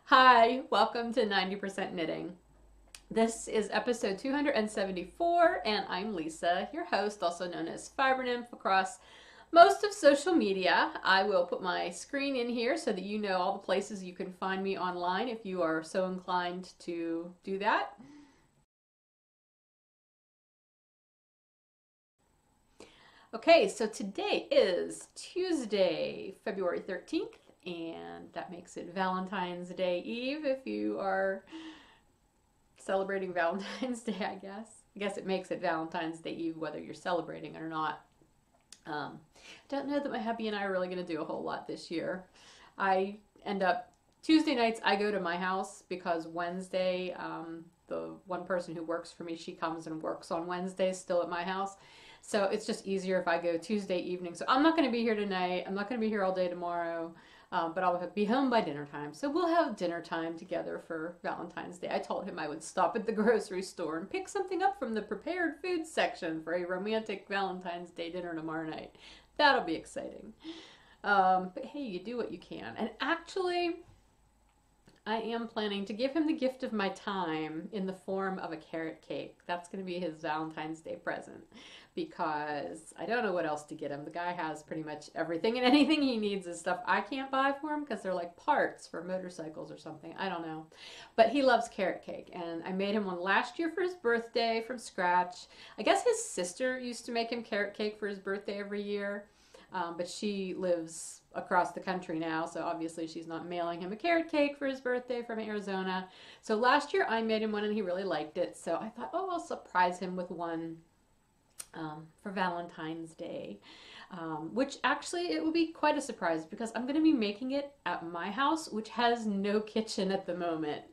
Hi, welcome to 90% Knitting. This is episode 274, and I'm Lisa, your host, also known as Fiber Nymph across most of social media. I will put my screen in here so that you know all the places you can find me online if you are so inclined to do that. Okay, so today is Tuesday, February 13th, and that makes it Valentine's Day Eve if you are celebrating Valentine's Day, I guess. I guess it makes it Valentine's Day Eve whether you're celebrating it or not. I don't know that my hubby and I are really going to do a whole lot this year. I end up, Tuesday nights I go to my house because Wednesday, the one person who works for me, she comes and works on Wednesdays still at my house. So it's just easier if I go Tuesday evening. So I'm not going to be here tonight. I'm not going to be here all day tomorrow. But I'll be home by dinner time. So we'll have dinner time together for Valentine's Day. I told him I would stop at the grocery store and pick something up from the prepared food section for a romantic Valentine's Day dinner tomorrow night. That'll be exciting. But hey, you do what you can. And actually, I am planning to give him the gift of my time in the form of a carrot cake. That's going to be his Valentine's Day present because I don't know what else to get him. The guy has pretty much everything, and anything he needs is stuff I can't buy for him because they're like parts for motorcycles or something. I don't know. But he loves carrot cake, and I made him one last year for his birthday from scratch. I guess his sister used to make him carrot cake for his birthday every year, but she lives across the country now, so obviously she's not mailing him a carrot cake for his birthday from Arizona. So last year I made him one and he really liked it, so I thought, oh, I'll surprise him with one for Valentine's Day, which actually it will be quite a surprise because I'm going to be making it at my house, which has no kitchen at the moment.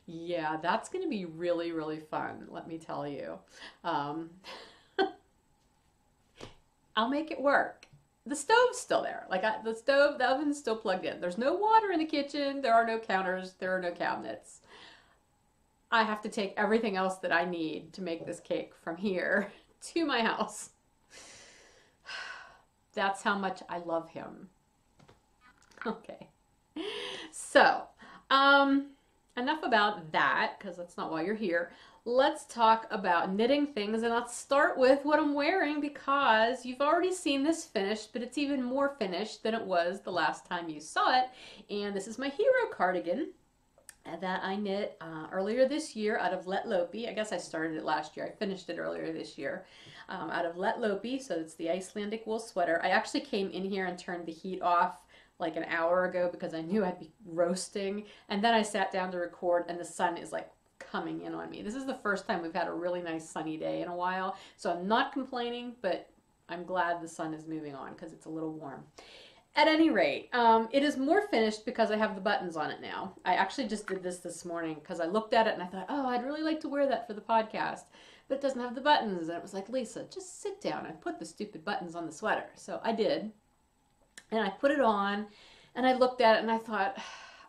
Yeah, that's going to be really, really fun, let me tell you. I'll make it work. The stove's still there. The oven's still plugged in. There's no water in the kitchen. There are no counters. There are no cabinets. I have to take everything else that I need to make this cake from here to my house. That's how much I love him. Okay. So, enough about that, because that's not why you're here. Let's talk about knitting things, and let's start with what I'm wearing because you've already seen this finished, but it's even more finished than it was the last time you saw it. And this is my hero cardigan that I knit earlier this year out of Let Lopi. I guess I started it last year. I finished it earlier this year out of Let Lopi, so it's the Icelandic wool sweater. I actually came in here and turned the heat off like an hour ago because I knew I'd be roasting, and then I sat down to record and the sun is like coming in on me. This is the first time we've had a really nice sunny day in a while, so I'm not complaining, but I'm glad the sun is moving on because it's a little warm. At any rate, it is more finished because I have the buttons on it now. I actually just did this morning because I looked at it and I thought, oh, I'd really like to wear that for the podcast, but it doesn't have the buttons. And it was like, Lisa, just sit down and put the stupid buttons on the sweater. So I did, and I put it on, and I looked at it and I thought,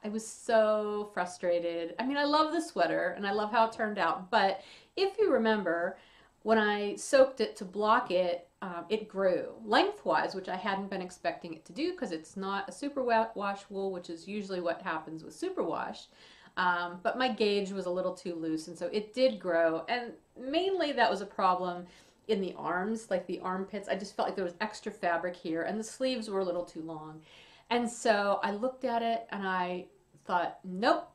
I was so frustrated. I mean, I love the sweater and I love how it turned out, but if you remember, when I soaked it to block it, it grew lengthwise, which I hadn't been expecting it to do because it's not a superwash wool, which is usually what happens with superwash. But my gauge was a little too loose, and so it did grow, and mainly that was a problem in the arms, like the armpits. I just felt like there was extra fabric here, and the sleeves were a little too long. And so I looked at it and I thought, nope,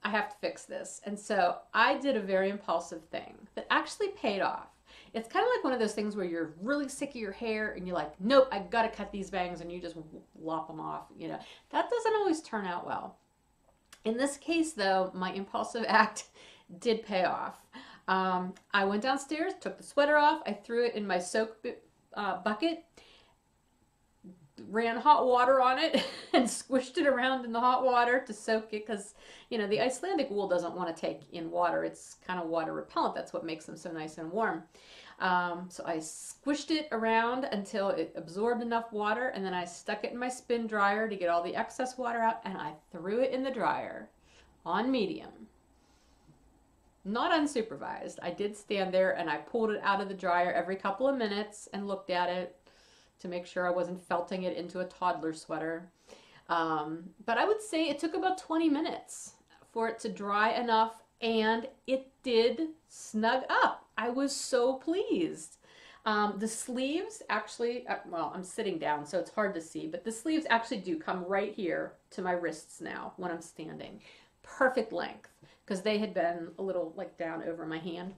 I have to fix this. And so I did a very impulsive thing that actually paid off. It's kind of like one of those things where you're really sick of your hair and you're like, nope, I've got to cut these bangs, and you just lop them off. You know, that doesn't always turn out well. In this case, though, my impulsive act did pay off. I went downstairs, took the sweater off, I threw it in my soak bucket, ran hot water on it and squished it around in the hot water to soak it because, you know, the Icelandic wool doesn't want to take in water. It's kind of water repellent. That's what makes them so nice and warm. So I squished it around until it absorbed enough water, and then I stuck it in my spin dryer to get all the excess water out, and I threw it in the dryer on medium. Not unsupervised. I did stand there and I pulled it out of the dryer every couple of minutes and looked at it to make sure I wasn't felting it into a toddler sweater. But I would say it took about 20 minutes for it to dry enough, and it did snug up. I was so pleased. The sleeves actually, well, I'm sitting down, so it's hard to see, but the sleeves actually do come right here to my wrists now when I'm standing. Perfect length, because they had been a little like down over my hand.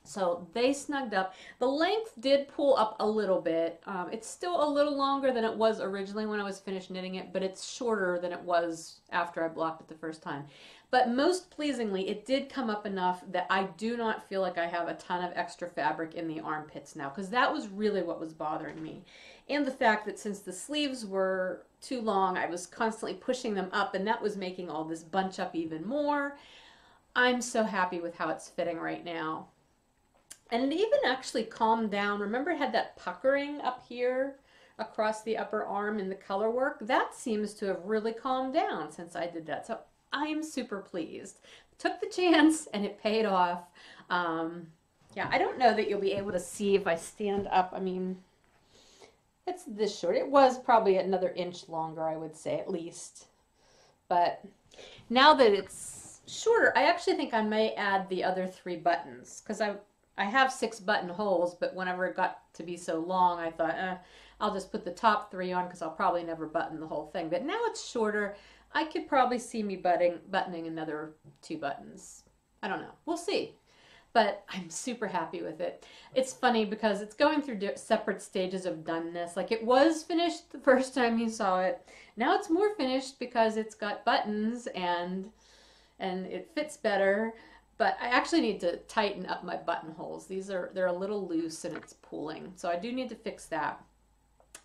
So they snugged up. The length did pull up a little bit. It's still a little longer than it was originally when I was finished knitting it, but it's shorter than it was after I blocked it the first time. But most pleasingly, it did come up enough that I do not feel like I have a ton of extra fabric in the armpits now, because that was really what was bothering me. And the fact that since the sleeves were too long, I was constantly pushing them up, and that was making all this bunch up even more. I'm so happy with how it's fitting right now. And it even actually calmed down. Remember it had that puckering up here across the upper arm in the color work? That seems to have really calmed down since I did that. So I'm super pleased. Took the chance and it paid off. Yeah, I don't know that you'll be able to see if I stand up. I mean, it's this short. It was probably another inch longer, I would say, at least. But now that it's shorter, I actually think I may add the other 3 buttons, because I have 6 buttonholes, but whenever it got to be so long, I thought, I'll just put the top 3 on because I'll probably never button the whole thing. But now it's shorter. I could probably see me buttoning another 2 buttons. I don't know. We'll see. But I'm super happy with it. It's funny because it's going through separate stages of doneness. Like, it was finished the first time you saw it. Now it's more finished because it's got buttons and it fits better. But I actually need to tighten up my buttonholes. They're a little loose and it's pooling. So I do need to fix that.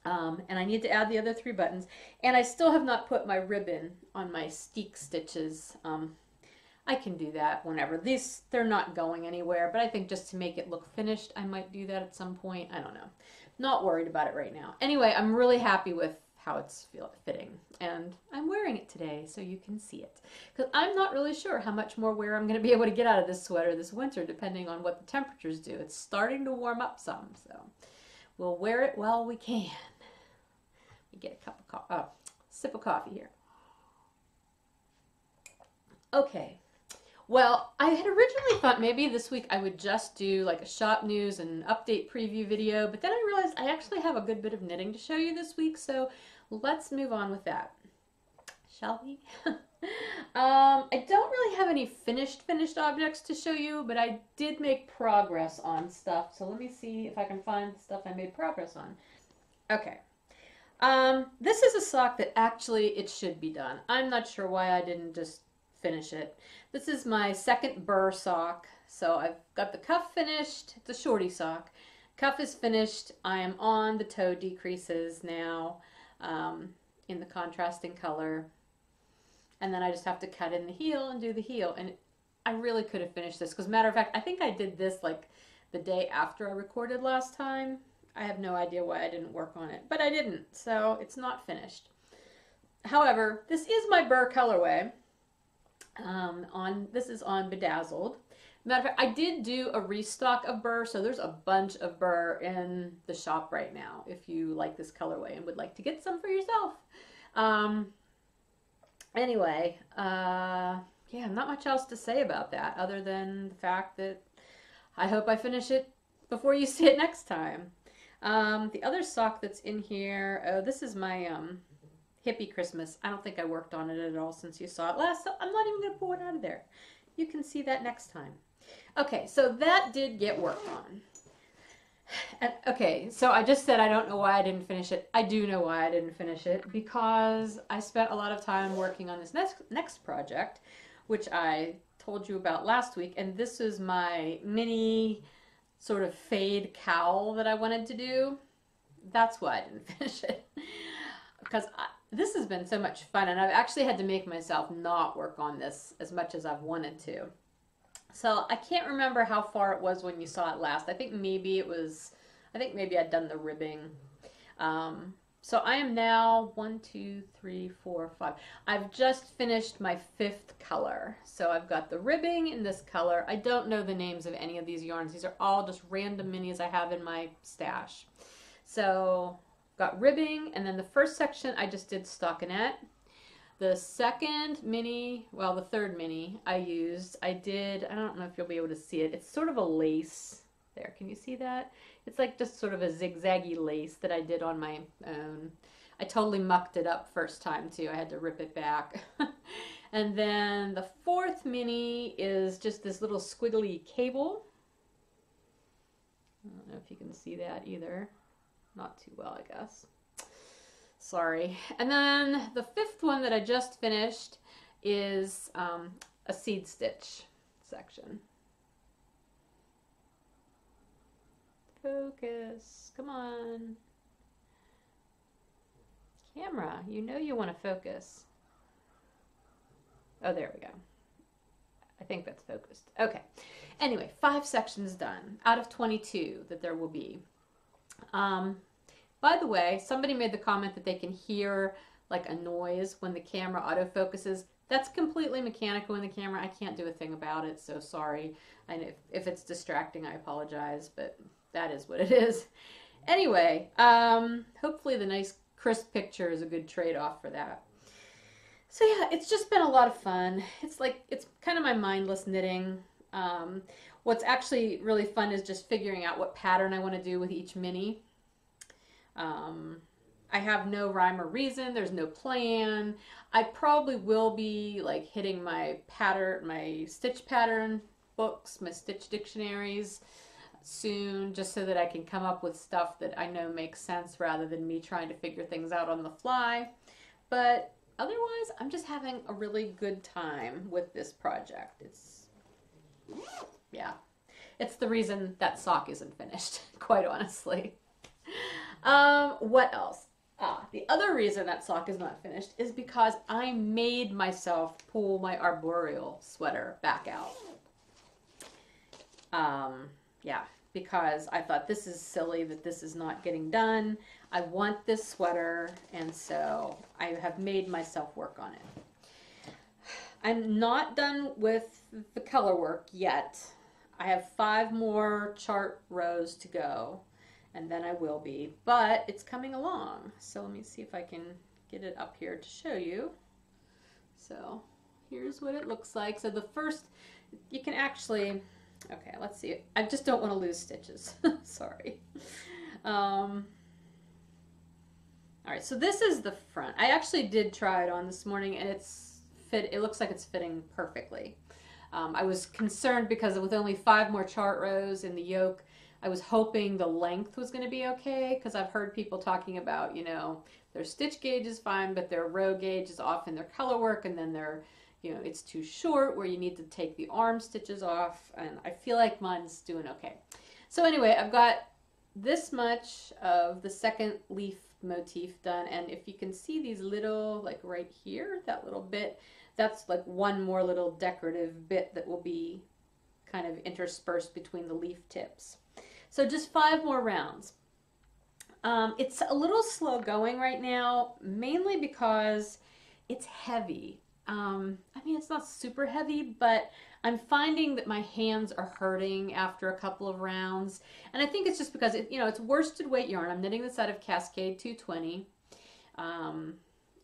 And I need to add the other 3 buttons. And I still have not put my ribbon on my steek stitches. I can do that whenever. They're not going anywhere, but I think just to make it look finished, I might do that at some point. I don't know. Not worried about it right now. Anyway, I'm really happy with how it's fitting, and I'm wearing it today so you can see it, because I'm not really sure how much more wear I'm going to be able to get out of this sweater this winter, depending on what the temperatures do. It's starting to warm up some, so we'll wear it while we can. Let me get a sip of coffee here. Okay, well, I had originally thought maybe this week I would just do like a shop news and update preview video, but then I realized I actually have a good bit of knitting to show you this week, so let's move on with that, shall we? I don't really have any finished objects to show you, but I did make progress on stuff, so let me see if I can find the stuff I made progress on. Okay. This is a sock that actually it should be done. I'm not sure why I didn't just finish it. This is my second burr sock. So I've got the cuff finished. It's a shorty sock. Cuff is finished. I am on the toe decreases now in the contrasting color. And then I just have to cut in the heel and do the heel. And I really could have finished this, because matter of fact, I think I did this like the day after I recorded last time. I have no idea why I didn't work on it, but I didn't, so it's not finished. However, this is my burr colorway. This is on Bedazzled. Matter of fact, I did do a restock of burr, so there's a bunch of burr in the shop right now if you like this colorway and would like to get some for yourself. Anyway, yeah, not much else to say about that other than the fact that I hope I finish it before you see it next time. The other sock that's in here, oh, this is my hippie Christmas. I don't think I worked on it at all since you saw it last, so I'm not even going to pull it out of there. You can see that next time. Okay, so that did get worked on. And, okay, so I just said I don't know why I didn't finish it. I do know why I didn't finish it, because I spent a lot of time working on this next project, which I told you about last week, and this is my mini sort of fade cowl that I wanted to do. That's why I didn't finish it, because this has been so much fun, and I've actually had to make myself not work on this as much as I've wanted to. So I can't remember how far it was when you saw it last. I think maybe I'd done the ribbing. So I am now 1, 2, 3, 4, 5. I've just finished my 5th color. So I've got the ribbing in this color. I don't know the names of any of these yarns. These are all just random minis I have in my stash. So got ribbing, and then the first section I just did stockinette. The second mini, well, the third mini I did, I don't know if you'll be able to see it. It's sort of a lace. There, can you see that? It's like just sort of a zigzaggy lace that I did on my own. I totally mucked it up first time too. I had to rip it back. And then the fourth mini is just this little squiggly cable. I don't know if you can see that either. Not too well, I guess. Sorry. And then the fifth one that I just finished is a seed stitch section. Focus. Come on. Camera, you know you want to focus. Oh, there we go. I think that's focused. Okay. Anyway, 5 sections done out of 22 that there will be. By the way, somebody made the comment that they can hear like a noise when the camera autofocuses. That's completely mechanical in the camera. I can't do a thing about it, so sorry. And if it's distracting, I apologize, but that is what it is. Anyway, hopefully the nice crisp picture is a good trade-off for that. So yeah, it's just been a lot of fun. It's kind of my mindless knitting. What's actually really fun is just figuring out what pattern I want to do with each mini. I have no rhyme or reason. There's no plan. I probably will be like hitting my pattern, my stitch pattern books, my stitch dictionaries soon, just so that I can come up with stuff that I know makes sense rather than me trying to figure things out on the fly. But otherwise, I'm just having a really good time with this project. Yeah, it's the reason that sock isn't finished, quite honestly. What else? The other reason that sock is not finished is because I made myself pull my arboreal sweater back out. Yeah, because I thought this is silly that this is not getting done. I want this sweater, and so I have made myself work on it. I'm not done with the color work yet. I have 5 more chart rows to go, and then I will be, but it's coming along. So let me see if I can get it up here to show you. So here's what it looks like. So the first, you can actually, okay, let's see. I just don't want to lose stitches. Sorry. All right, so this is the front. I actually did try it on this morning, and it looks like it's fitting perfectly. I was concerned because with only 5 more chart rows in the yoke, I was hoping the length was going to be okay, because I've heard people talking about, you know, their stitch gauge is fine, but their row gauge is off in their color work, and then it's too short where you need to take the arm stitches off, and I feel like mine's doing okay. So anyway, I've got this much of the second leaf motif done, and if you can see these little, like right here, that little bit, that's like one more little decorative bit that will be kind of interspersed between the leaf tips. So just 5 more rounds. It's a little slow going right now, mainly because it's heavy. I mean, it's not super heavy, but I'm finding that my hands are hurting after a couple of rounds. And I think it's just because, it's worsted weight yarn. I'm knitting this out of Cascade 220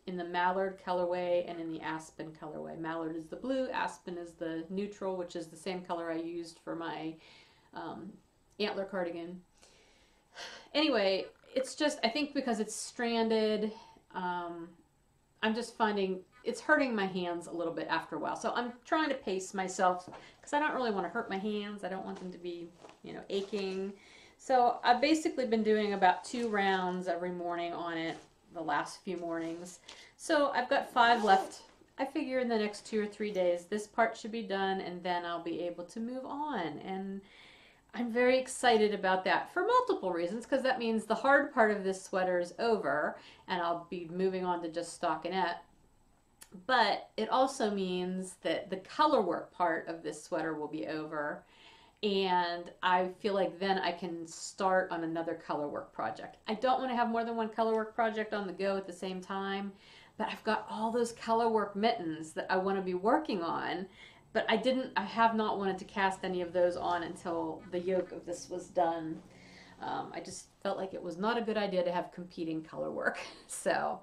in the Mallard colorway and in the Aspen colorway. Mallard is the blue, Aspen is the neutral, which is the same color I used for my antler cardigan. Anyway, it's just, I think because it's stranded, I'm just finding it's hurting my hands a little bit after a while. So I'm trying to pace myself because I don't really want to hurt my hands. I don't want them to be, aching. So I've basically been doing about 2 rounds every morning on it the last few mornings. So I've got 5 left. I figure in the next 2 or 3 days this part should be done, and then I'll be able to move on. And I'm very excited about that for multiple reasons, because that means the hard part of this sweater is over and I'll be moving on to just stockinette. But it also means that the color work part of this sweater will be over, and I feel like then I can start on another color work project. I don't want to have more than one color work project on the go at the same time, but I've got all those color work mittens that I want to be working on, but I have not wanted to cast any of those on until the yoke of this was done. I just felt like it was not a good idea to have competing color work. So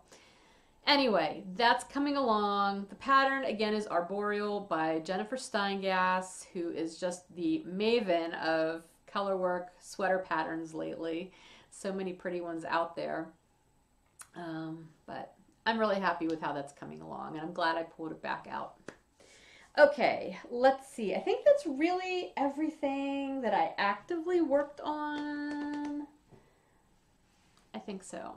anyway, that's coming along. The pattern, again, is Arboreal by Jennifer Steingass, who is just the maven of color work sweater patterns lately. So many pretty ones out there. But I'm really happy with how that's coming along, and I'm glad I pulled it back out. Okay, let's see. I think that's really everything that I actively worked on. I think so.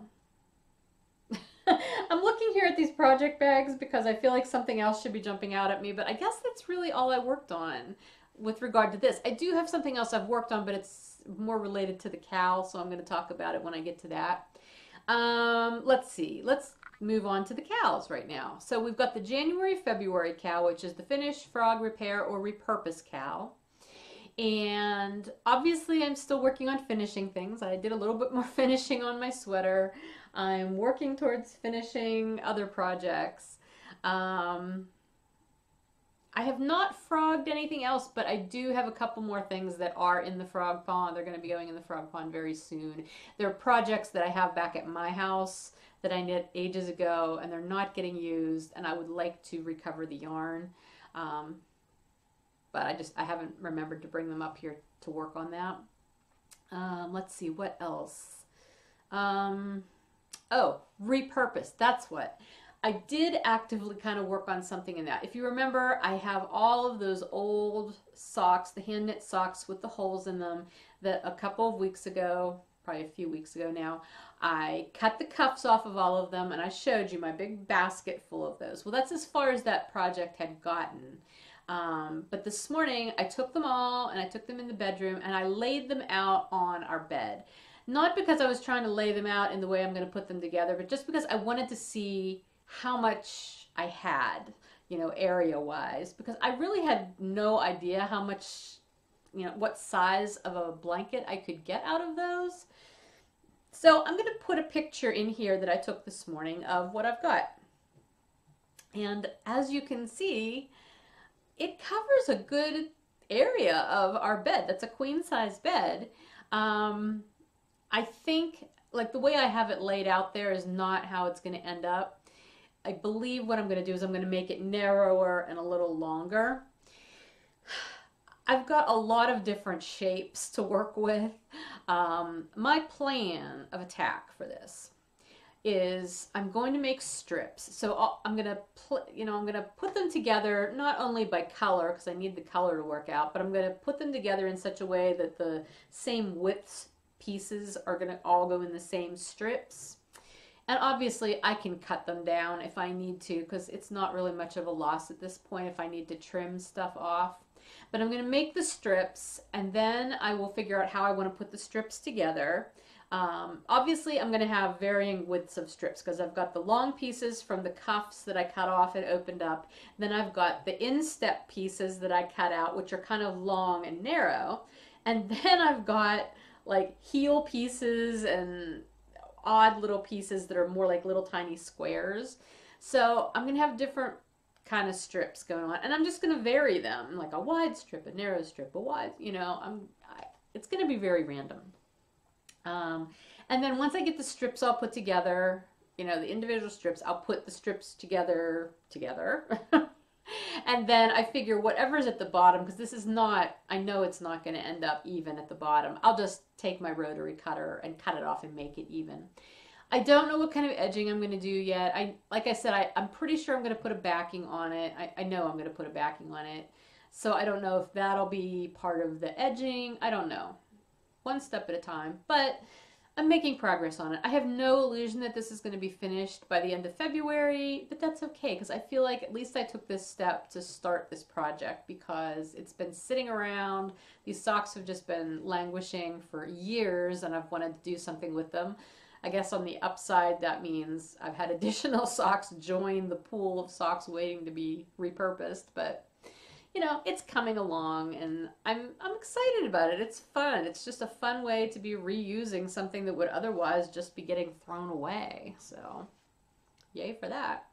I'm looking here at these project bags because I feel like something else should be jumping out at me, but I guess that's really all I worked on with regard to this. I do have something else I've worked on, but it's more related to the cowl, so I'm going to talk about it when I get to that. Let's see. Let's move on to the cows right now. So we've got the January-February cow, which is the finish, frog, repair, or repurpose cow. And obviously I'm still working on finishing things. I did a little bit more finishing on my sweater. I'm working towards finishing other projects. I have not frogged anything else, but I do have a couple more things that are in the frog pond. They're going to be going in the frog pond very soon. They're projects that I have back at my house that I knit ages ago, and they're not getting used, and I would like to recover the yarn. But I haven't remembered to bring them up here to work on that. Let's see, what else? Oh, repurpose, that's what. I did actively kind of work on something in that. If you remember, I have all of those old socks, the hand knit socks with the holes in them, that a couple of weeks ago, probably a few weeks ago now, I cut the cuffs off of all of them, and I showed you my big basket full of those. Well, that's as far as that project had gotten. But this morning I took them all and I took them in the bedroom and I laid them out on our bed. Not because I was trying to lay them out in the way I'm going to put them together, but just because I wanted to see how much I had, you know, area-wise, because I really had no idea how much, you know, what size of a blanket I could get out of those. So I'm going to put a picture in here that I took this morning of what I've got. And as you can see, it covers a good area of our bed. That's a queen size bed. I think, like, the way I have it laid out there is not how it's going to end up. I believe what I'm going to do is I'm going to make it narrower and a little longer. I've got a lot of different shapes to work with. My plan of attack for this is I'm going to make strips. So I'm going to put them together not only by color, because I need the color to work out, but I'm going to put them together in such a way that the same width pieces are going to all go in the same strips. And obviously I can cut them down if I need to, because it's not really much of a loss at this point if I need to trim stuff off. But I'm going to make the strips, and then I will figure out how I want to put the strips together. Obviously I'm going to have varying widths of strips, because I've got the long pieces from the cuffs that I cut off and opened up. Then I've got the instep pieces that I cut out, which are kind of long and narrow. And then I've got like heel pieces and odd little pieces that are more like little tiny squares. So I'm going to have different kind of strips going on, and I'm just going to vary them, like a wide strip, a narrow strip, a wide, you know, it's going to be very random. And then once I get the strips all put together, you know, the individual strips, I'll put the strips together. And then I figure whatever's at the bottom, because this is not, I know it's not going to end up even at the bottom, I'll just take my rotary cutter and cut it off and make it even. I don't know what kind of edging I'm going to do yet. Like I said, I'm pretty sure I'm going to put a backing on it. I know I'm going to put a backing on it. So I don't know if that'll be part of the edging. I don't know. One step at a time. But I'm making progress on it. I have no illusion that this is going to be finished by the end of February, but that's okay, because I feel like at least I took this step to start this project, because it's been sitting around. These socks have just been languishing for years, and I've wanted to do something with them. I guess on the upside, that means I've had additional socks join the pool of socks waiting to be repurposed, but you know, it's coming along, and I'm excited about it. It's fun. It's just a fun way to be reusing something that would otherwise just be getting thrown away. So, yay for that.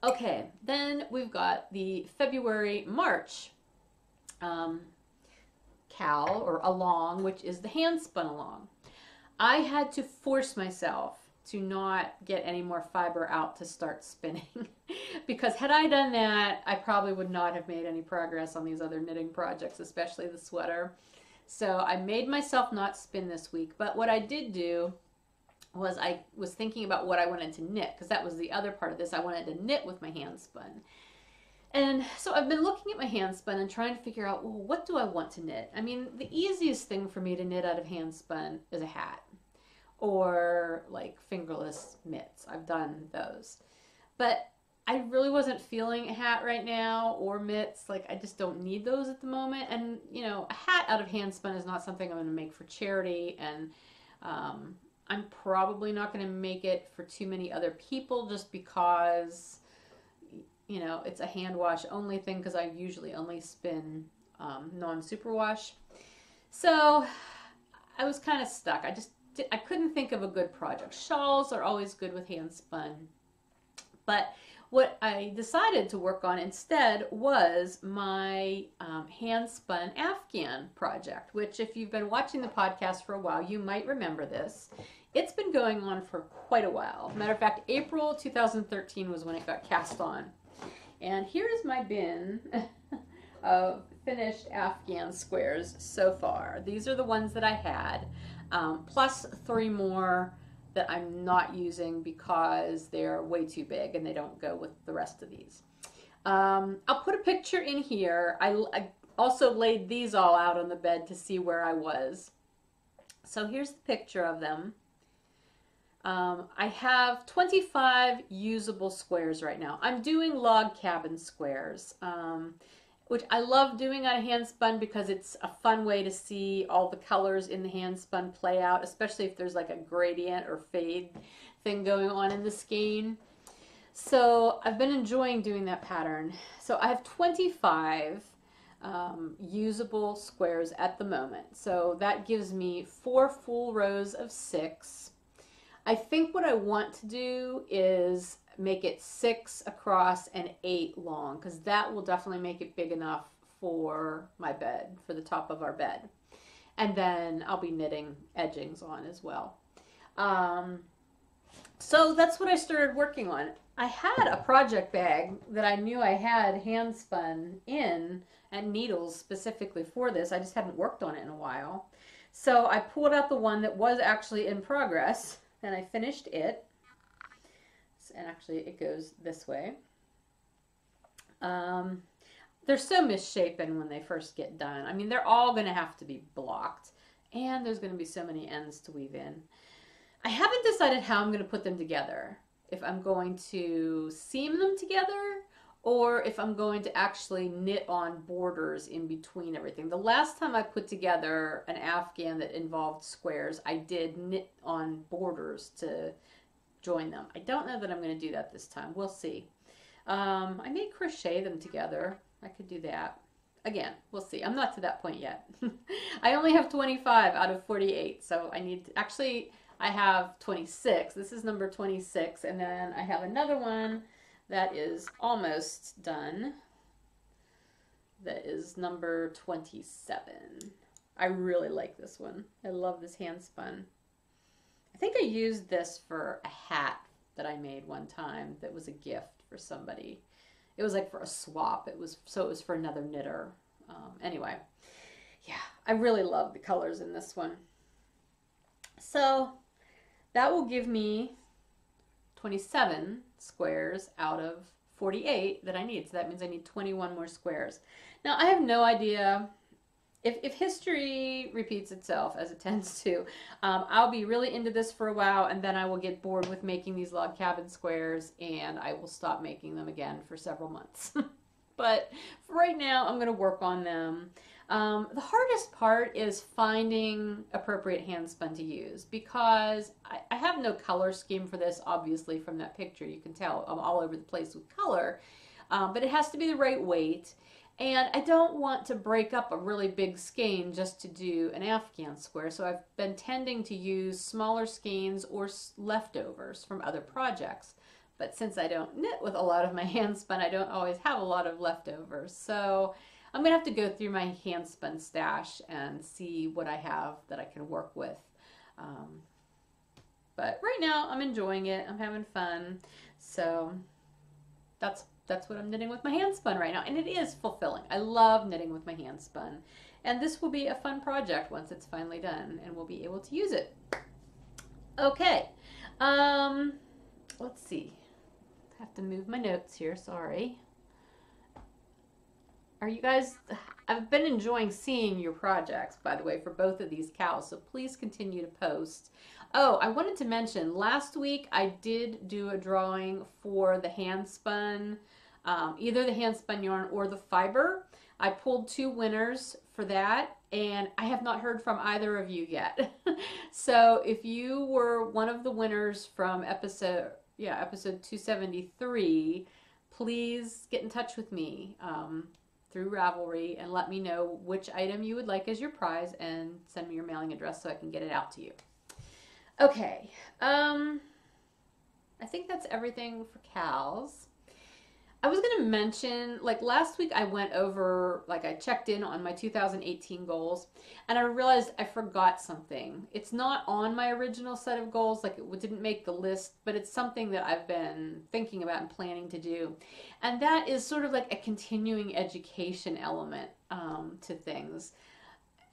Okay, then we've got the February, March cal or along, which is the hand spun along. I had to force myself to not get any more fiber out to start spinning because had I done that, I probably would not have made any progress on these other knitting projects, especially the sweater. So I made myself not spin this week, but what I did do was I was thinking about what I wanted to knit, because that was the other part of this. I wanted to knit with my hand spun. And so I've been looking at my hand spun and trying to figure out, well, what do I want to knit? I mean, the easiest thing for me to knit out of hand spun is a hat or like fingerless mitts. I've done those. But I really wasn't feeling a hat right now or mitts. Like, I just don't need those at the moment. And, you know, a hat out of hand spun is not something I'm going to make for charity. And I'm probably not going to make it for too many other people just because, you know, it's a hand wash only thing, because I usually only spin non-superwash. So I was kind of stuck. I couldn't think of a good project. Shawls are always good with hand spun. But what I decided to work on instead was my hand spun Afghan project, which if you've been watching the podcast for a while, you might remember this. It's been going on for quite a while. Matter of fact, April 2013 was when it got cast on. And here's my bin of finished Afghan squares so far. These are the ones that I had, plus 3 more that I'm not using because they're way too big and they don't go with the rest of these. I'll put a picture in here. I also laid these all out on the bed to see where I was. So here's the picture of them. I have 25 usable squares right now. I'm doing log cabin squares, which I love doing on a hand spun because it's a fun way to see all the colors in the hand spun play out, especially if there's like a gradient or fade thing going on in the skein. So I've been enjoying doing that pattern. So I have 25 usable squares at the moment. So that gives me 4 full rows of 6. I think what I want to do is make it 6 across and 8 long, because that will definitely make it big enough for my bed, for the top of our bed. And then I'll be knitting edgings on as well. So that's what I started working on. I had a project bag that I knew I had hand spun in and needles specifically for this. I just hadn't worked on it in a while. So I pulled out the one that was actually in progress and I finished it. And actually it goes this way. They're so misshapen when they first get done. I mean, they're all going to have to be blocked, and there's going to be so many ends to weave in. I haven't decided how I'm going to put them together. If I'm going to seam them together or if I'm going to actually knit on borders in between everything. The last time I put together an Afghan that involved squares, I did knit on borders to join them. I don't know that I'm going to do that this time. We'll see. I may crochet them together. I could do that. Again, we'll see. I'm not to that point yet. I only have 25 out of 48, so I need to, actually I have 26. This is number 26, and then I have another one that is almost done. That is number 27. I really like this one. I love this hand spun. I think I used this for a hat that I made one time that was a gift for somebody. It was like for a swap. It was for another knitter. Anyway, yeah, I really love the colors in this one. So that will give me 27 squares out of 48 that I need. So that means I need 21 more squares. Now I have no idea if history repeats itself, as it tends to. I'll be really into this for a while, and then I will get bored with making these log cabin squares, and I will stop making them again for several months. But for right now, I'm going to work on them. The hardest part is finding appropriate hand spun to use, because I have no color scheme for this, obviously, from that picture. You can tell I'm all over the place with color, but it has to be the right weight. And I don't want to break up a really big skein just to do an Afghan square, so I've been tending to use smaller skeins or leftovers from other projects. But since I don't knit with a lot of my hand spun, I don't always have a lot of leftovers. So I'm going to have to go through my hand spun stash and see what I have that I can work with. But right now I'm enjoying it. I'm having fun. So that's what I'm knitting with my hand spun right now. And it is fulfilling. I love knitting with my hand spun. And this will be a fun project once it's finally done and we'll be able to use it. Okay. Let's see. I have to move my notes here. Sorry. Are you guys, I've been enjoying seeing your projects, by the way, for both of these cows, so please continue to post. Oh, I wanted to mention, last week I did do a drawing for the hand spun, either the hand spun yarn or the fiber. I pulled 2 winners for that, and I have not heard from either of you yet. So if you were one of the winners from episode 273, please get in touch with me through Ravelry and let me know which item you would like as your prize and send me your mailing address so I can get it out to you. Okay, I think that's everything for cows. I was going to mention, like last week I went over, like I checked in on my 2018 goals and I realized I forgot something. It's not on my original set of goals, like it didn't make the list, but it's something that I've been thinking about and planning to do. And that is sort of like a continuing education element to things.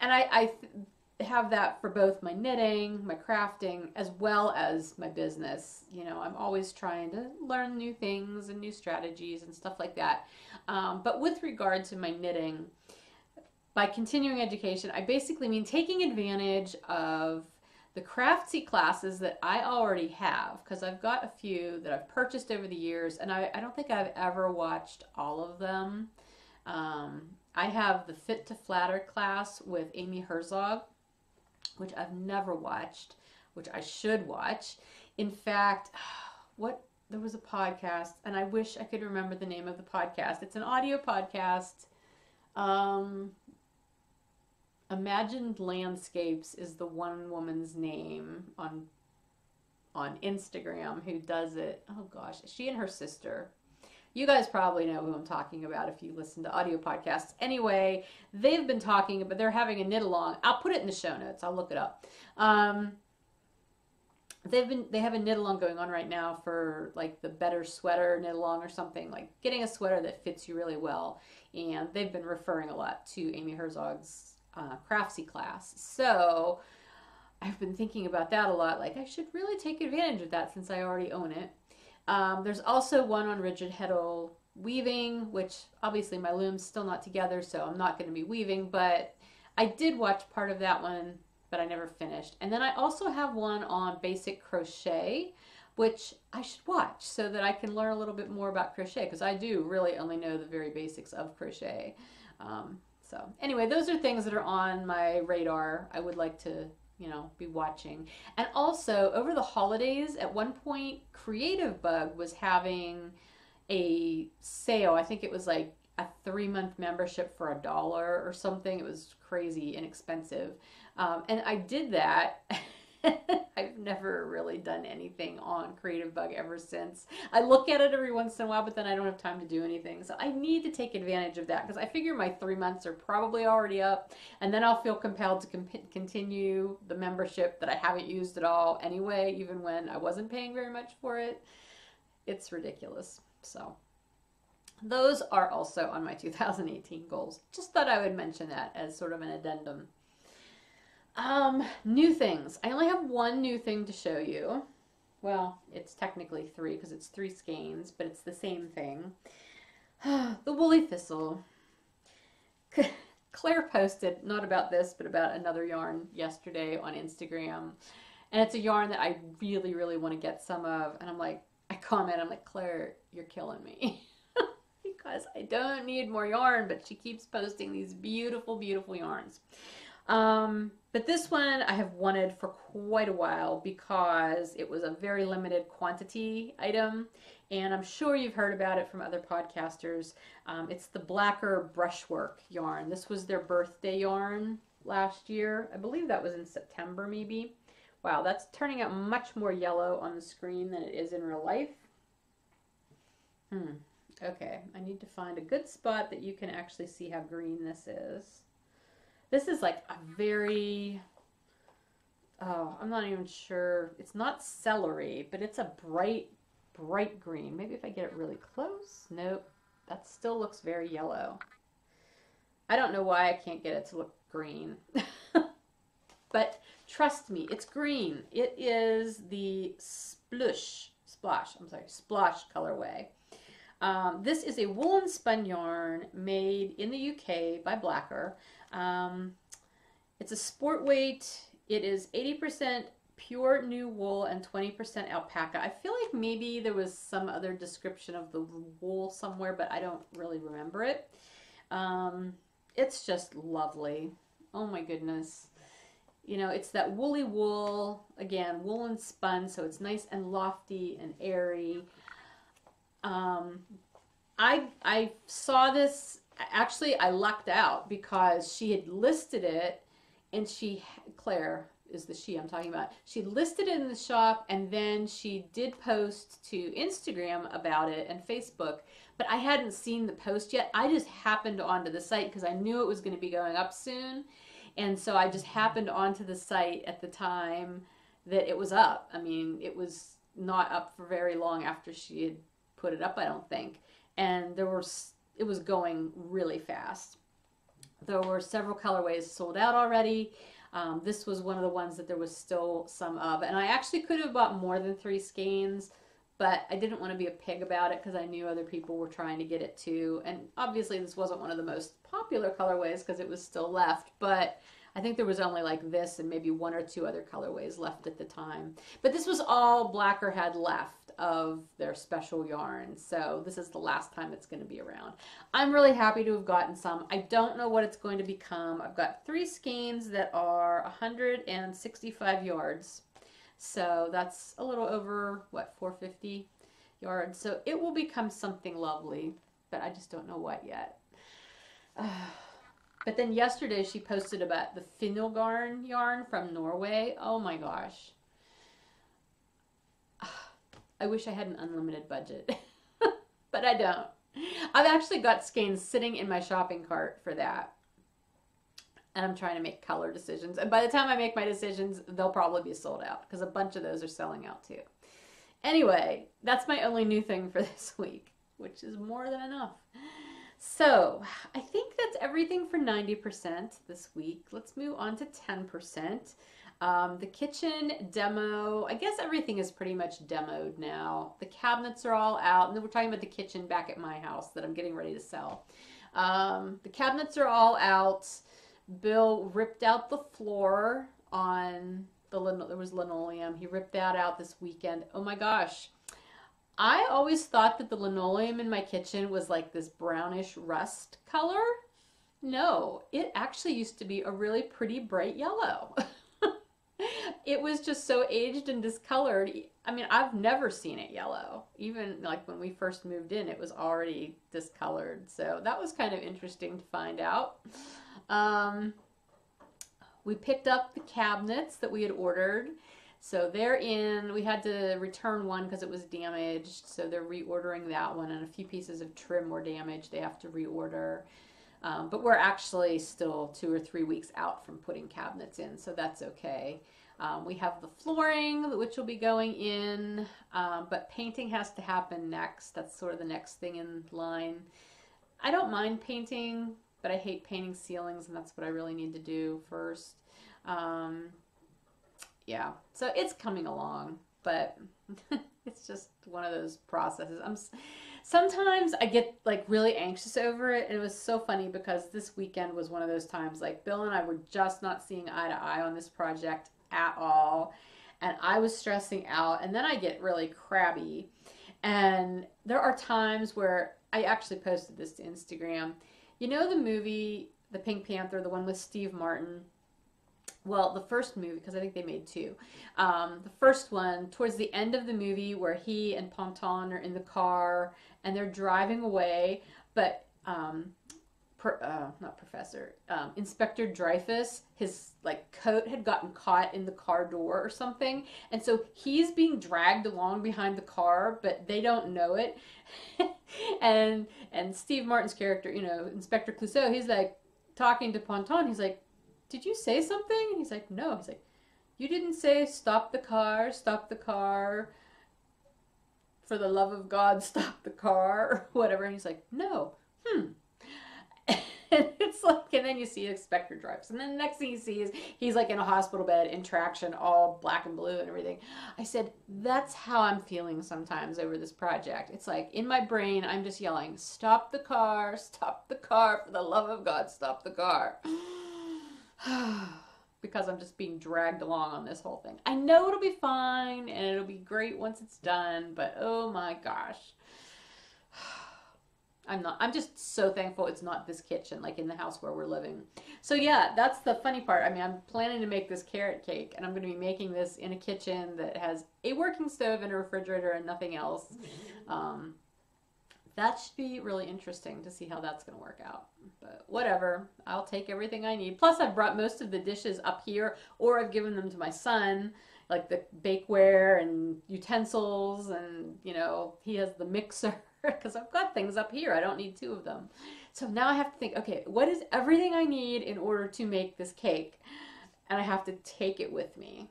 And I have that for both my knitting, my crafting, as well as my business. You know, I'm always trying to learn new things and new strategies and stuff like that. But with regard to my knitting, by continuing education, I basically mean taking advantage of the craftsy classes that I already have, because I've got a few that I've purchased over the years, and I don't think I've ever watched all of them. I have the Fit to Flatter class with Amy Herzog, which I've never watched, which I should watch. In fact, there was a podcast, and I wish I could remember the name of the podcast. It's an audio podcast. Imagined Landscapes is the one woman's name on Instagram who does it. Oh gosh, she and her sister. You guys probably know who I'm talking about if you listen to audio podcasts. Anyway, they've been talking, but they're having a knit along. I'll put it in the show notes. I'll look it up. They have a knit along going on right now for like the Better Sweater knit along or something, like getting a sweater that fits you really well. And they've been referring a lot to Amy Herzog's craftsy class. So I've been thinking about that a lot. Like I should really take advantage of that since I already own it. There's also one on rigid heddle weaving, which obviously my loom's still not together, so I'm not going to be weaving, but I did watch part of that one, but I never finished. And then I also have one on basic crochet, which I should watch so that I can learn a little bit more about crochet, because I do really only know the very basics of crochet. So anyway, those are things that are on my radar. I would like to be watching. And also over the holidays, at one point, Creative Bug was having a sale. I think it was like a 3-month membership for $1 or something. It was crazy inexpensive. And I did that. I've never really done anything on Creative Bug ever since. I look at it every once in a while, but then I don't have time to do anything. So I need to take advantage of that, because I figure my 3 months are probably already up, and then I'll feel compelled to continue the membership that I haven't used at all anyway, even when I wasn't paying very much for it. It's ridiculous. So those are also on my 2018 goals. Just thought I would mention that as sort of an addendum. New things. I only have one new thing to show you. Well, it's technically 3 because it's 3 skeins, but it's the same thing. The woolly thistle. Claire posted, not about this, but about another yarn yesterday on Instagram. And it's a yarn that I really, really want to get some of. And I'm like, I'm like, Claire, you're killing me. Because I don't need more yarn, but she keeps posting these beautiful, beautiful yarns. But this one I have wanted for quite a while because it was a very limited quantity item, and I'm sure you've heard about it from other podcasters. It's the Blacker Brushwork yarn. This was their birthday yarn last year. I believe that was in September maybe. Wow, that's turning out much more yellow on the screen than it is in real life. Okay, I need to find a good spot that you can actually see how green this is. This is like a very, oh, I'm not even sure. It's not celery, but it's a bright, bright green. Maybe if I get it really close. Nope, that still looks very yellow. I don't know why I can't get it to look green. But trust me, it's green. It is the Splosh colorway. This is a woolen spun yarn made in the UK by Blacker. It's a sport weight. It is 80% pure new wool and 20% alpaca. I feel like maybe there was some other description of the wool somewhere, but I don't really remember it. It's just lovely. Oh my goodness. You know, it's that woolly wool, again, woolen spun, so it's nice and lofty and airy. I saw this, actually I lucked out because she had listed it, and Claire is the she I'm talking about. She listed it in the shop, and then she did post to Instagram about it and Facebook, but I hadn't seen the post yet. I just happened onto the site because I knew it was going to be going up soon. And so I just happened onto the site at the time that it was up. I mean, it was not up for very long after she had put it up, I don't think. And it was going really fast. There were several colorways sold out already. This was one of the ones that there was still some of. And I actually could have bought more than 3 skeins, but I didn't want to be a pig about it because I knew other people were trying to get it too. And obviously this wasn't one of the most popular colorways because it was still left, but I think there was only like this and maybe 1 or 2 other colorways left at the time. But this was all Blacker had left of their special yarn, so this is the last time it's going to be around. I'm really happy to have gotten some. I don't know what it's going to become. I've got 3 skeins that are 165 yards. So that's a little over, what, 450 yards. So it will become something lovely, but I just don't know what yet. But then yesterday she posted about the Finnegarn yarn from Norway. Oh my gosh. I wish I had an unlimited budget, but I don't. I've actually got skeins sitting in my shopping cart for that. And I'm trying to make color decisions. And by the time I make my decisions, they'll probably be sold out because a bunch of those are selling out too. Anyway, that's my only new thing for this week, which is more than enough. So I think that's everything for 90% this week. Let's move on to 10%. The kitchen demo, I guess everything is pretty much demoed now. The cabinets are all out, and then we're talking about the kitchen back at my house that I'm getting ready to sell. The cabinets are all out. Bill ripped out the floor on there was linoleum. He ripped that out this weekend. Oh my gosh. I always thought that the linoleum in my kitchen was like this brownish rust color. No, it actually used to be a really pretty bright yellow. It was just so aged and discolored. I mean, I've never seen it yellow. Even like when we first moved in, it was already discolored. So that was kind of interesting to find out. We picked up the cabinets that we had ordered. So they're in. We had to return one because it was damaged. So they're reordering that one, and a few pieces of trim were damaged. They have to reorder. But we're actually still 2 or 3 weeks out from putting cabinets in, so that's okay. We have the flooring, which will be going in, but painting has to happen next. That's sort of the next thing in line. I don't mind painting, but I hate painting ceilings, and that's what I really need to do first. Yeah, so it's coming along, but it's just one of those processes. Sometimes I get like really anxious over it, and it was so funny because this weekend was one of those times like Bill and I were just not seeing eye to eye on this project at all, and I was stressing out, and then I get really crabby, and there are times where I actually posted this to Instagram. You know the movie The Pink Panther, the one with Steve Martin? Well, the first movie, because I think they made 2. The first one, towards the end of the movie where he and Ponton are in the car and they're driving away, but not professor, Inspector Dreyfus, his like coat had gotten caught in the car door or something, and so he's being dragged along behind the car, but they don't know it. and Steve Martin's character, you know, Inspector Clouseau, he's like talking to Ponton. He's like, "Did you say something?" And he's like, "No." He's like, "You didn't say stop the car, stop the car. For the love of God, stop the car," or whatever." And he's like, "No." And it's like, and then you see Inspector Dreyfus, and then the next thing you see is he's like in a hospital bed in traction, all black and blue and everything. I said, that's how I'm feeling sometimes over this project. It's like in my brain, I'm just yelling, "Stop the car, for the love of God, stop the car." Because I'm just being dragged along on this whole thing. I know it'll be fine and it'll be great once it's done, but oh my gosh. I'm just so thankful it's not this kitchen, like in the house where we're living. So yeah, that's the funny part. I mean, I'm planning to make this carrot cake, and I'm going to be making this in a kitchen that has a working stove and a refrigerator and nothing else. That should be really interesting to see how that's going to work out. But whatever, I'll take everything I need. Plus, I've brought most of the dishes up here, or I've given them to my son, like the bakeware and utensils, and, you know, he has the mixer, because I've got things up here. I don't need two of them. So now I have to think, okay, what is everything I need in order to make this cake? And I have to take it with me.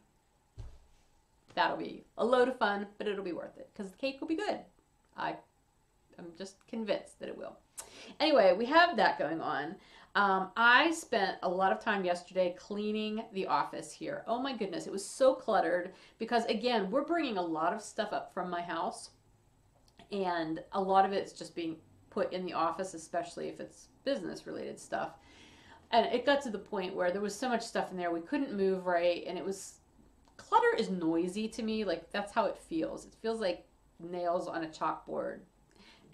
That'll be a load of fun, but it'll be worth it, because the cake will be good. I'm just convinced that it will. Anyway, we have that going on. I spent a lot of time yesterday cleaning the office here. Oh my goodness, it was so cluttered because, again, we're bringing a lot of stuff up from my house, and a lot of it's just being put in the office, especially if it's business-related stuff. And it got to the point where there was so much stuff in there we couldn't move right, and it was... Clutter is noisy to me. Like, that's how it feels. It feels like nails on a chalkboard.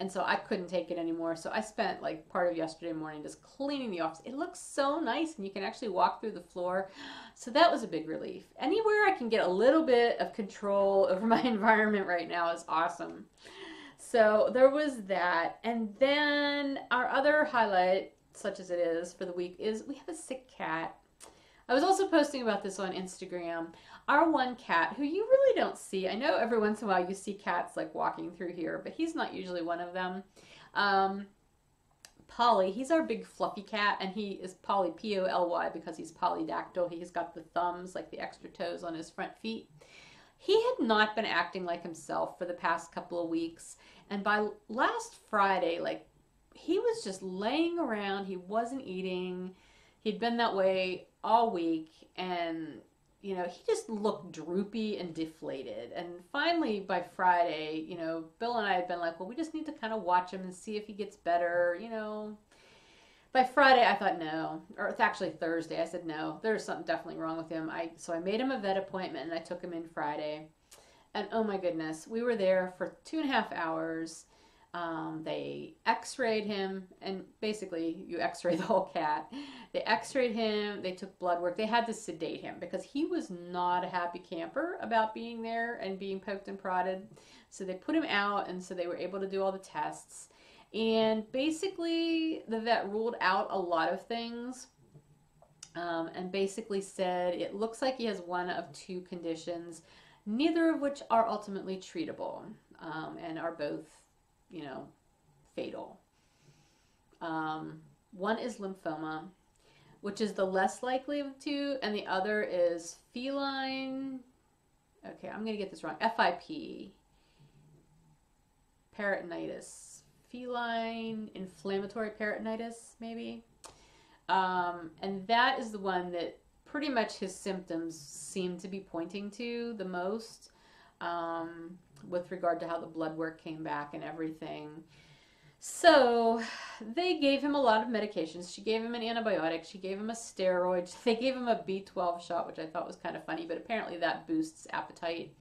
And so I couldn't take it anymore. So I spent like part of yesterday morning just cleaning the office. It looks so nice, and you can actually walk through the floor. So that was a big relief. Anywhere I can get a little bit of control over my environment right now is awesome. So there was that. And then our other highlight, such as it is for the week, is we have a sick cat. I was also posting about this on Instagram. Our one cat, who you really don't see, I know every once in a while you see cats like walking through here, but he's not usually one of them. Polly, he's our big fluffy cat, and he is Polly, P-O-L-Y, because he's polydactyl. He's got the thumbs, like the extra toes on his front feet. He had not been acting like himself for the past couple of weeks, and by last Friday, like, he was just laying around. He wasn't eating. He'd been that way all week, and you know, he just looked droopy and deflated. And finally, by Friday, you know, Bill and I had been like, well, we just need to kind of watch him and see if he gets better, you know. By Friday, I thought no. Or it's actually Thursday. I said no, there's something definitely wrong with him. So I made him a vet appointment, and I took him in Friday. And oh my goodness, we were there for 2.5 hours. They x-rayed him, and basically you x-ray the whole cat. They x-rayed him, they took blood work. They had to sedate him because he was not a happy camper about being there and being poked and prodded. So they put him out, and so they were able to do all the tests. And basically the vet ruled out a lot of things, and basically said it looks like he has one of two conditions, neither of which are ultimately treatable, and are both, you know, fatal. One is lymphoma, which is the less likely of the two, and the other is feline, okay, I'm going to get this wrong, FIP, peritonitis, feline inflammatory peritonitis, maybe. And that is the one that pretty much his symptoms seem to be pointing to the most, with regard to how the blood work came back and everything. So they gave him a lot of medications. She gave him an antibiotic. She gave him a steroid. They gave him a B12 shot, which I thought was kind of funny, but apparently that boosts appetite.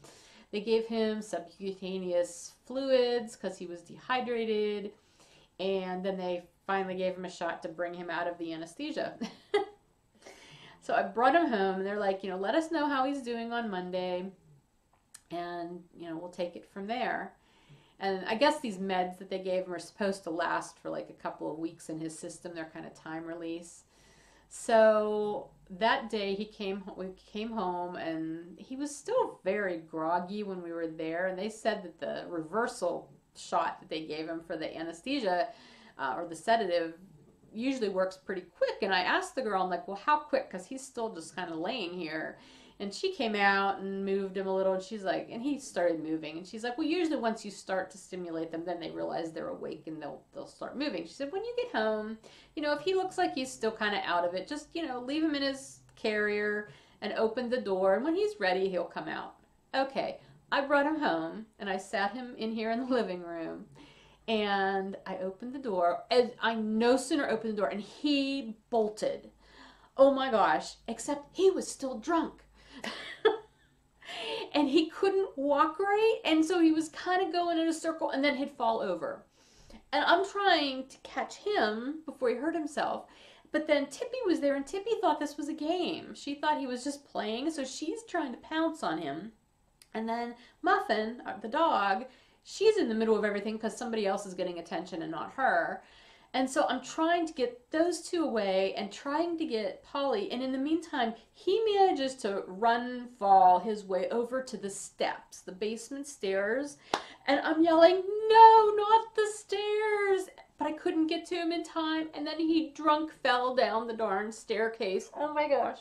They gave him subcutaneous fluids because he was dehydrated. And then they finally gave him a shot to bring him out of the anesthesia. So I brought him home, and they're like, you know, let us know how he's doing on Monday, and, you know, we'll take it from there. And I guess these meds that they gave him are supposed to last for like a couple of weeks in his system. They're kind of time release. So that day we came home and he was still very groggy when we were there. And they said that the reversal shot that they gave him for the anesthesia or the sedative usually works pretty quick. And I asked the girl, I'm like, well, how quick? Because he's still just kind of laying here. And she came out and moved him a little, and she's like, and he started moving, and she's like, well, usually once you start to stimulate them, then they realize they're awake and they'll start moving. She said, when you get home, if he looks like he's still kind of out of it, just leave him in his carrier and open the door, and when he's ready, he'll come out. Okay, I brought him home, and I sat him in here in the living room, and I opened the door, and I no sooner opened the door, and he bolted. Oh my gosh! Except he was still drunk. And he couldn't walk right, and so he was kind of going in a circle, and then he'd fall over. And I'm trying to catch him before he hurt himself, but then Tippy was there, and Tippy thought this was a game. She thought he was just playing, so she's trying to pounce on him. And then Muffin, the dog, she's in the middle of everything because somebody else is getting attention and not her. And so I'm trying to get those two away and trying to get Polly. And in the meantime, he manages to fall his way over to the steps, the basement stairs. And I'm yelling, no, not the stairs. But I couldn't get to him in time. And then he drunk fell down the darn staircase. Oh my gosh.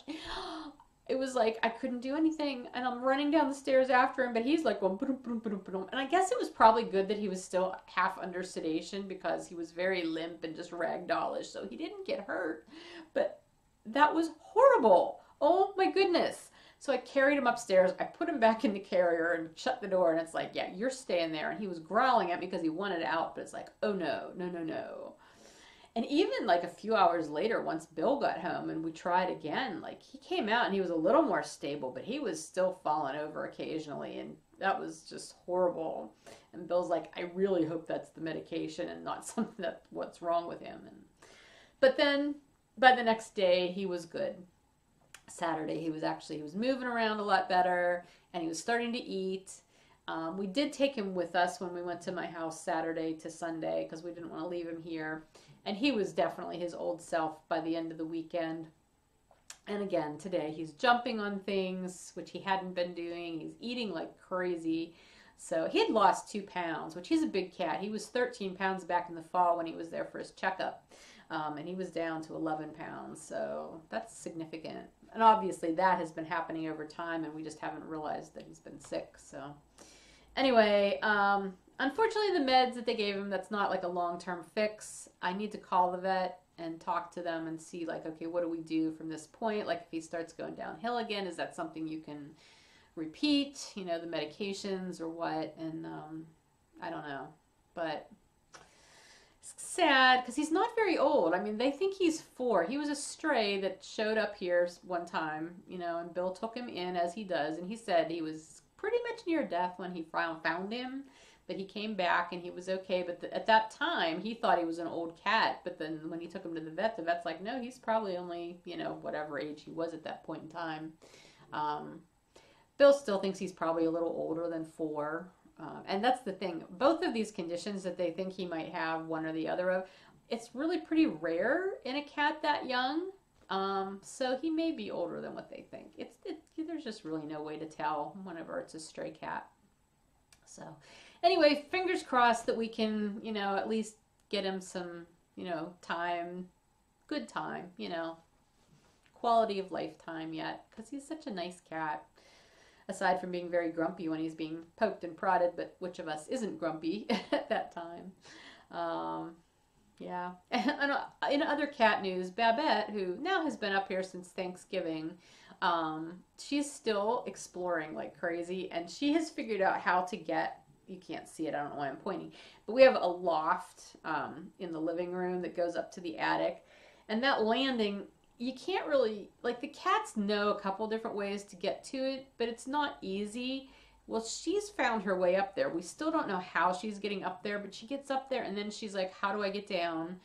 It was like I couldn't do anything, and I'm running down the stairs after him, but he's like, well, boom, boom, boom, boom. And I guess it was probably good that he was still half under sedation because he was very limp and just ragdollish, so he didn't get hurt. But that was horrible. Oh my goodness. So I carried him upstairs, I put him back in the carrier and shut the door, and it's like, yeah, you're staying there. And he was growling at me because he wanted out, but it's like, oh no, no, no, no. And even like a few hours later, once Bill got home and we tried again, like he came out and he was a little more stable, but he was still falling over occasionally, and that was just horrible. And Bill's like, I really hope that's the medication and not something that's what's wrong with him. But then by the next day, he was good. Saturday, he was moving around a lot better, and he was starting to eat. We did take him with us when we went to my house Saturday to Sunday because we didn't want to leave him here. And he was definitely his old self by the end of the weekend. And again, today he's jumping on things, which he hadn't been doing. He's eating like crazy. So he had lost 2 pounds, which he's a big cat. He was 13 pounds back in the fall when he was there for his checkup. And he was down to 11 pounds. So that's significant. And obviously that has been happening over time, and we just haven't realized that he's been sick. So anyway, unfortunately, the meds that they gave him, that's not like a long-term fix. I need to call the vet and talk to them and see, like, okay, what do we do from this point? Like, if he starts going downhill again, is that something you can repeat, the medications or what? And I don't know. But it's sad because he's not very old. I mean, they think he's 4. He was a stray that showed up here one time, and Bill took him in as he does. And he said he was pretty much near death when he found him. But he came back and he was okay. But at that time, he thought he was an old cat. But then when he took him to the vet's like, no, he's probably only, whatever age he was at that point in time. Bill still thinks he's probably a little older than 4. And that's the thing. Both of these conditions that they think he might have, one or the other of, it's really pretty rare in a cat that young. So he may be older than what they think. There's just really no way to tell whenever it's a stray cat. So anyway, fingers crossed that we can, at least get him some, time, good time, quality of life time yet, because he's such a nice cat. Aside from being very grumpy when he's being poked and prodded, but which of us isn't grumpy at that time? Yeah. And in other cat news, Babette, who now has been up here since Thanksgiving, she's still exploring like crazy, and she has figured out how to get, you can't see it, I don't know why I'm pointing, but we have a loft in the living room that goes up to the attic, and that landing, you can't really, like, the cats know a couple different ways to get to it, but it's not easy. Well, she's found her way up there. We still don't know how she's getting up there, but she gets up there, and then she's like, how do I get down?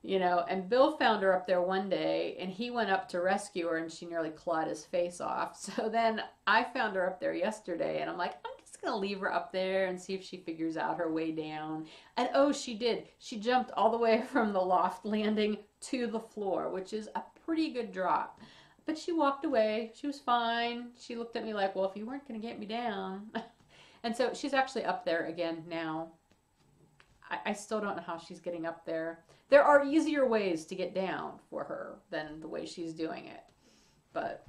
And Bill found her up there one day, and he went up to rescue her, and she nearly clawed his face off. So then I found her up there yesterday, and I'm like, I'm just just going to leave her up there and see if she figures out her way down. And oh, she did. She jumped all the way from the loft landing to the floor, which is a pretty good drop. But she walked away. She was fine. She looked at me like, well, if you weren't going to get me down. And so she's actually up there again now. I still don't know how she's getting up there. There are easier ways to get down for her than the way she's doing it. But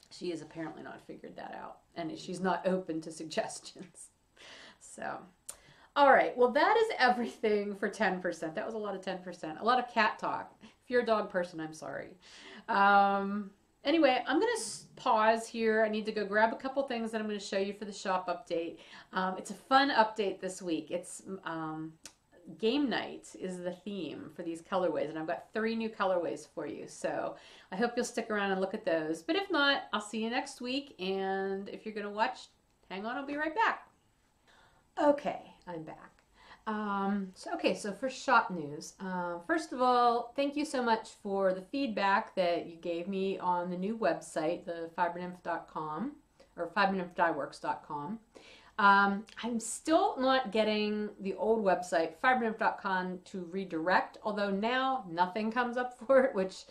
she has apparently not figured that out. And she's not open to suggestions. So, all right. Well, that is everything for 10%. That was a lot of 10%. A lot of cat talk. If you're a dog person, I'm sorry. Anyway, I'm going to pause here. I need to go grab a couple things that I'm going to show you for the shop update. It's a fun update this week. It's game night is the theme for these colorways, and I've got 3 new colorways for you. So I hope you'll stick around and look at those. But if not, I'll see you next week. And if you're going to watch, hang on, I'll be right back. Okay, I'm back. So for shop news, first of all, thank you so much for the feedback that you gave me on the new website, the fibernymph.com or fibernymphdyeworks.com. I'm still not getting the old website, fibernymph.com, to redirect, although now nothing comes up for it, which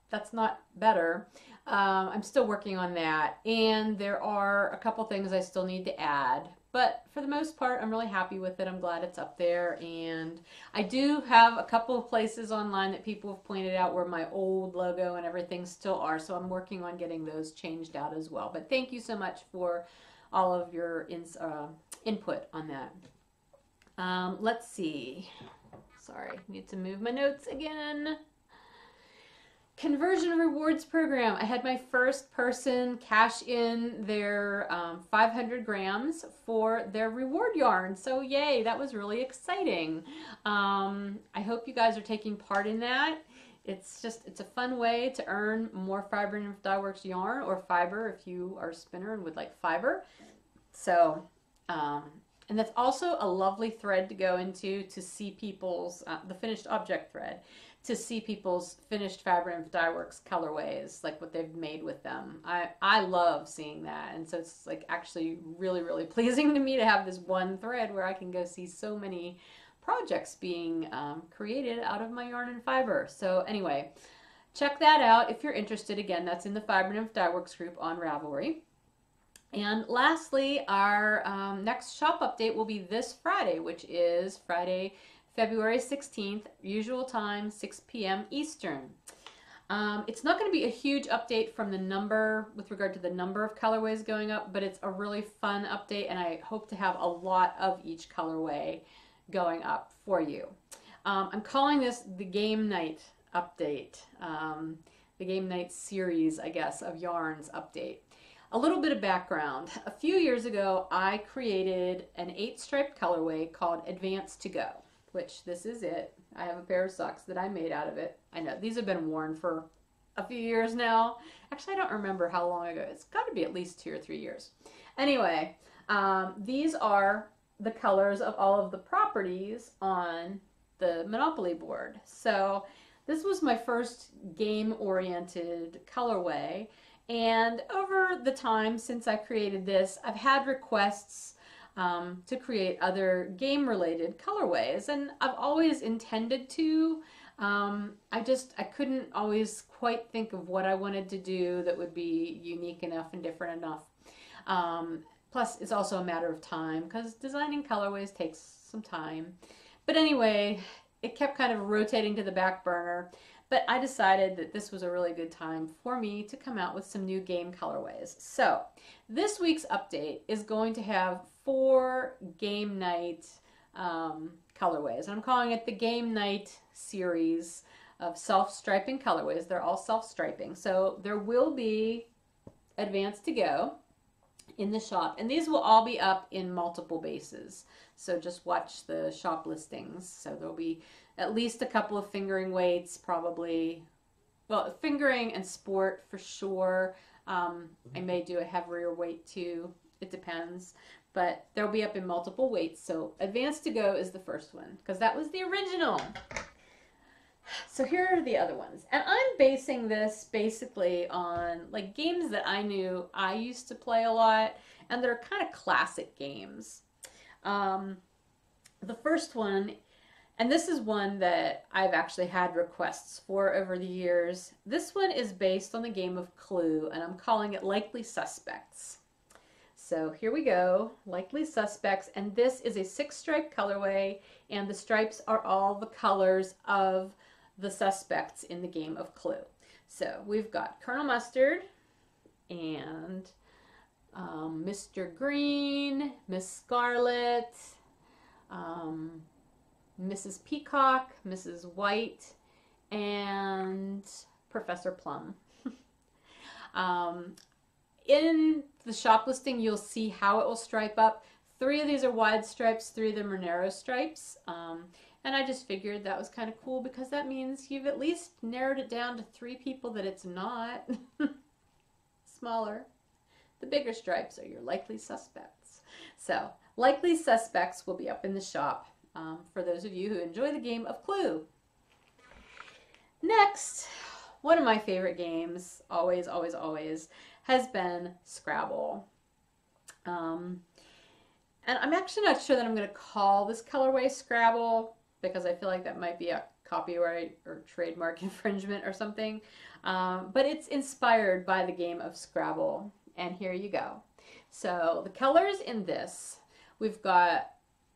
that's not better. I'm still working on that, and there are a couple things I still need to add. But for the most part, I'm really happy with it. I'm glad it's up there. And I do have a couple of places online that people have pointed out where my old logo and everything still are. So I'm working on getting those changed out as well. But thank you so much for all of your input on that. Let's see. Sorry, need to move my notes again. Conversion rewards program. I had my first person cash in their 500 grams for their reward yarn. So yay, that was really exciting. I hope you guys are taking part in that. It's a fun way to earn more Fiber Nymph Dye Works yarn, or fiber if you are a spinner and would like fiber. So, and that's also a lovely thread to go into to see people's, the finished object thread, to see people's finished Fiber Nymph Dye Works colorways, like what they've made with them. I love seeing that, and so it's like actually really, really pleasing to me to have this one thread where I can go see so many projects being created out of my yarn and fiber. So anyway, check that out if you're interested. Again, that's in the Fiber Nymph Dye Works group on Ravelry. And lastly, our next shop update will be this Friday, which is Friday, February 16th, usual time, 6 p.m. Eastern. It's not going to be a huge update from the number, with regard to the number of colorways going up, but it's a really fun update, and I hope to have a lot of each colorway going up for you. I'm calling this the Game Night update, the Game Night series, I guess, of yarns update. A little bit of background. A few years ago, I created an 8-striped colorway called Advance to Go, which this is it. I have a pair of socks that I made out of it. I know these have been worn for a few years now. Actually, I don't remember how long ago. It's got to be at least 2 or 3 years. Anyway, these are the colors of all of the properties on the Monopoly board. So this was my first game-oriented colorway. And over the time since I created this, I've had requests to create other game-related colorways, and I've always intended to. I couldn't always quite think of what I wanted to do that would be unique enough and different enough. Plus, it's also a matter of time, because designing colorways takes some time. But anyway, it kept kind of rotating to the back burner. But I decided that this was a really good time for me to come out with some new game colorways. So this week's update is going to have 4 game night colorways. And I'm calling it the Game Night series of self-striping colorways. They're all self-striping. So there will be Advance to Go in the shop, and these will all be up in multiple bases. So just watch the shop listings. So there'll be at least a couple of fingering weights, probably. Well, fingering and sport for sure. I may do a heavier weight too. It depends. But they'll be up in multiple weights. So Advance to Go is the first one, because that was the original. So here are the other ones. And I'm basing this basically on like games that I knew I used to play a lot, and they're kind of classic games. The first one, and this is one that I've actually had requests for over the years. This one is based on the game of Clue, and I'm calling it Likely Suspects. So here we go, Likely Suspects, and this is a 6-stripe colorway, and the stripes are all the colors of the suspects in the game of Clue. So we've got Colonel Mustard and Mr. Green, Miss Scarlet, Mrs. Peacock, Mrs. White, and Professor Plum. In the shop listing, you'll see how it will stripe up. 3 of these are wide stripes, 3 of them are narrow stripes. And I just figured that was kind of cool because that means you've at least narrowed it down to 3 people that it's not smaller. The bigger stripes are your likely suspects. So, Likely Suspects will be up in the shop for those of you who enjoy the game of Clue. Next, one of my favorite games, always, always, always, has been Scrabble. And I'm actually not sure that I'm going to call this colorway Scrabble because I feel like that might be a copyright or trademark infringement or something. But it's inspired by the game of Scrabble. And here you go. So the colors in this, we've got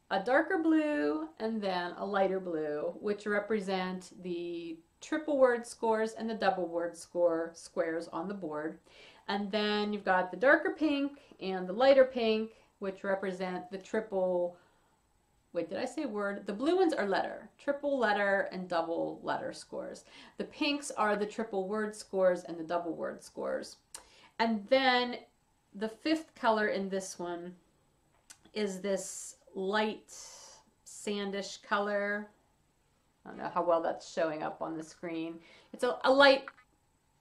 a darker blue and then a lighter blue, which represent the triple word scores and the double word score squares on the board. And then you've got the darker pink and the lighter pink, which represent the triple, wait, did I say word? The blue ones are letter, triple letter and double letter scores. The pinks are the triple word scores and the double word scores. And then the 5th color in this one is this light sandish color. I don't know how well that's showing up on the screen. It's a light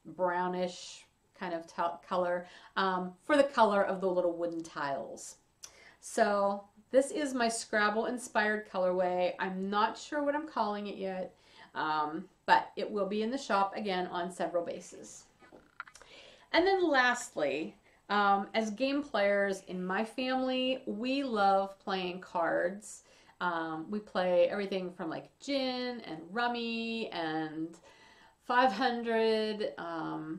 brownish kind of color for the color of the little wooden tiles. So this is my Scrabble inspired colorway. I'm not sure what I'm calling it yet, but it will be in the shop again on several bases. And then lastly, as game players in my family, we love playing cards. We play everything from like gin and rummy and 500,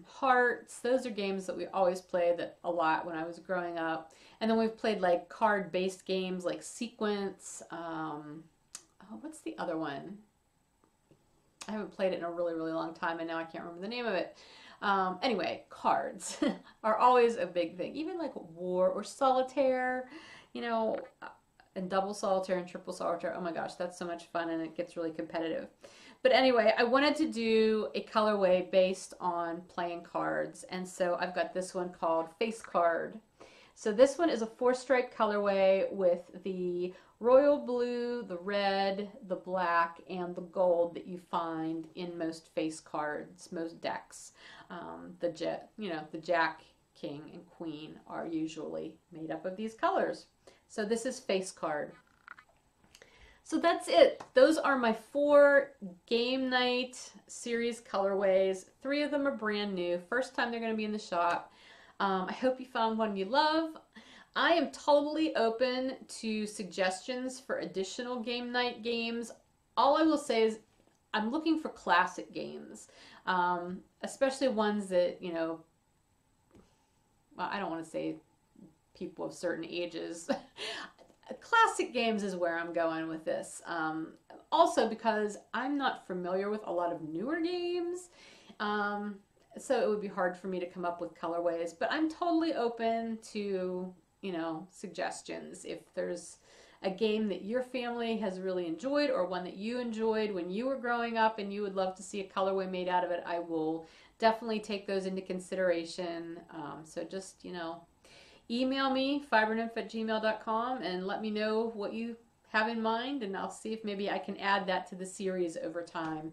hearts. Those are games that we always played a lot when I was growing up. And then we've played like card-based games like Sequence. Oh, what's the other one? I haven't played it in a really, really long time and now I can't remember the name of it. Anyway, cards are always a big thing. Even like War or Solitaire, you know, and double solitaire and triple solitaire. Oh my gosh, that's so much fun and it gets really competitive. But anyway, I wanted to do a colorway based on playing cards, and so I've got this one called Face Card. So this one is a 4-stripe colorway with the royal blue, the red, the black, and the gold that you find in most face cards, most decks. The Jack, King, and Queen are usually made up of these colors. So this is Face Card. So that's it. Those are my 4 game night series colorways. 3 of them are brand new. First time they're going to be in the shop. I hope you found one you love. I am totally open to suggestions for additional game night games. All I will say is I'm looking for classic games, especially ones that, you know, well, I don't want to say people of certain ages. Classic games is where I'm going with this. Also because I'm not familiar with a lot of newer games, so it would be hard for me to come up with colorways, but I'm totally open to, you know, suggestions. If there's a game that your family has really enjoyed or one that you enjoyed when you were growing up and you would love to see a colorway made out of it, I will definitely take those into consideration. So just, you know, email me, fibernymph@gmail.com, and let me know what you have in mind, and I'll see if maybe I can add that to the series over time.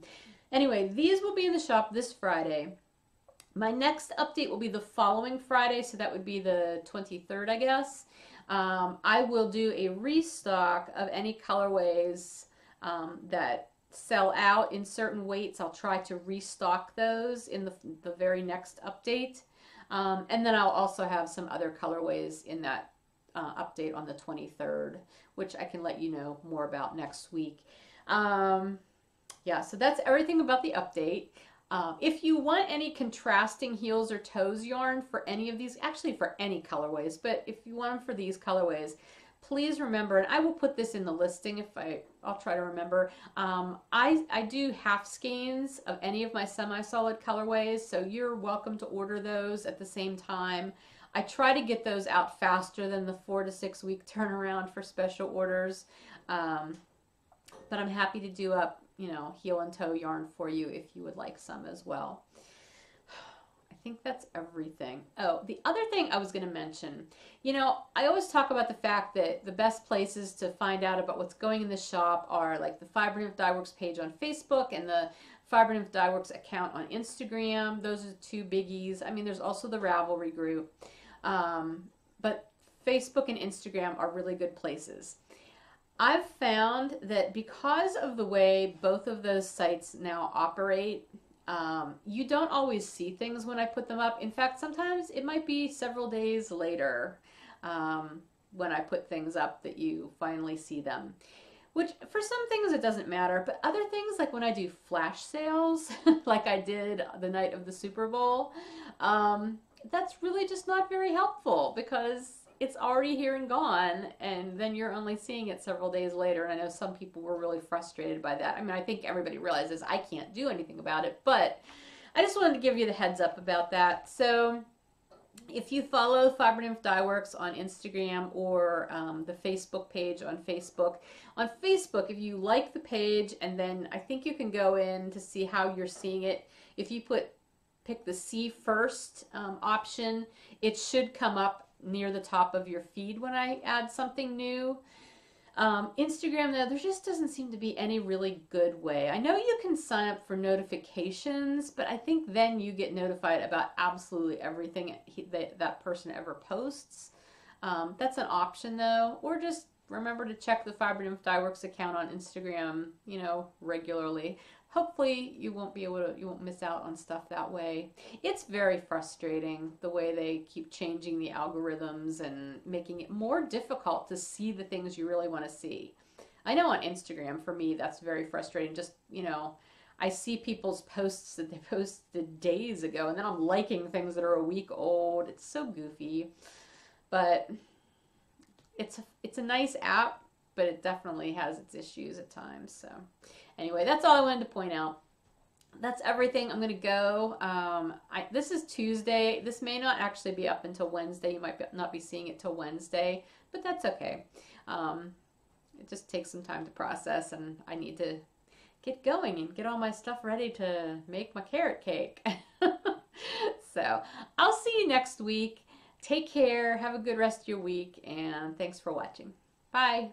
Anyway, these will be in the shop this Friday. My next update will be the following Friday, so that would be the 23rd, I guess. I will do a restock of any colorways that sell out in certain weights. I'll try to restock those in the very next update. And then I'll also have some other colorways in that update on the 23rd, which I can let you know more about next week. Yeah, so that's everything about the update. If you want any contrasting heels or toes yarn for any of these, actually for any colorways, but if you want them for these colorways, please remember, and I will put this in the listing if I'll try to remember. I do half skeins of any of my semi-solid colorways, so you're welcome to order those at the same time. I try to get those out faster than the 4 to 6 week turnaround for special orders, but I'm happy to do up, you know, heel and toe yarn for you if you would like some as well. I think that's everything. Oh, the other thing I was going to mention, you know, I always talk about the fact that the best places to find out about what's going in the shop are like the Fiber Nymph Dye Works page on Facebook and the Fiber Nymph Dye Works account on Instagram. Those are the two biggies. I mean, there's also the Ravelry group, but Facebook and Instagram are really good places. I've found that because of the way both of those sites now operate, you don't always see things when I put them up. In fact, sometimes it might be several days later when I put things up that you finally see them. Which, for some things, it doesn't matter. But other things, like when I do flash sales, like I did the night of the Super Bowl, that's really just not very helpful because it's already here and gone, and then you're only seeing it several days later. And I know some people were really frustrated by that. I mean, I think everybody realizes I can't do anything about it, but I just wanted to give you the heads up about that. So if you follow Fiber Nymph Dye Works on Instagram or the Facebook page on Facebook, if you like the page, and then I think you can go in to see how you're seeing it. If you pick the see first option, it should come up near the top of your feed when I add something new. Instagram, though, there just doesn't seem to be any really good way. I know you can sign up for notifications, but I think then you get notified about absolutely everything that person ever posts. That's an option, though. Or just remember to check the Fiber Nymph Dye Works account on Instagram, you know, regularly. Hopefully you won't miss out on stuff that way. It's very frustrating the way they keep changing the algorithms and making it more difficult to see the things you really want to see. I know on Instagram, for me, that's very frustrating. Just, you know, I see people's posts that they posted days ago, and then I'm liking things that are a week old. It's so goofy. But it's a nice app, but it definitely has its issues at times. So anyway, that's all I wanted to point out. That's everything. I'm going to go. This is Tuesday. This may not actually be up until Wednesday. You might not be seeing it till Wednesday, but that's okay. It just takes some time to process, and I need to get going and get all my stuff ready to make my carrot cake. So I'll see you next week. Take care. Have a good rest of your week, and thanks for watching. Bye.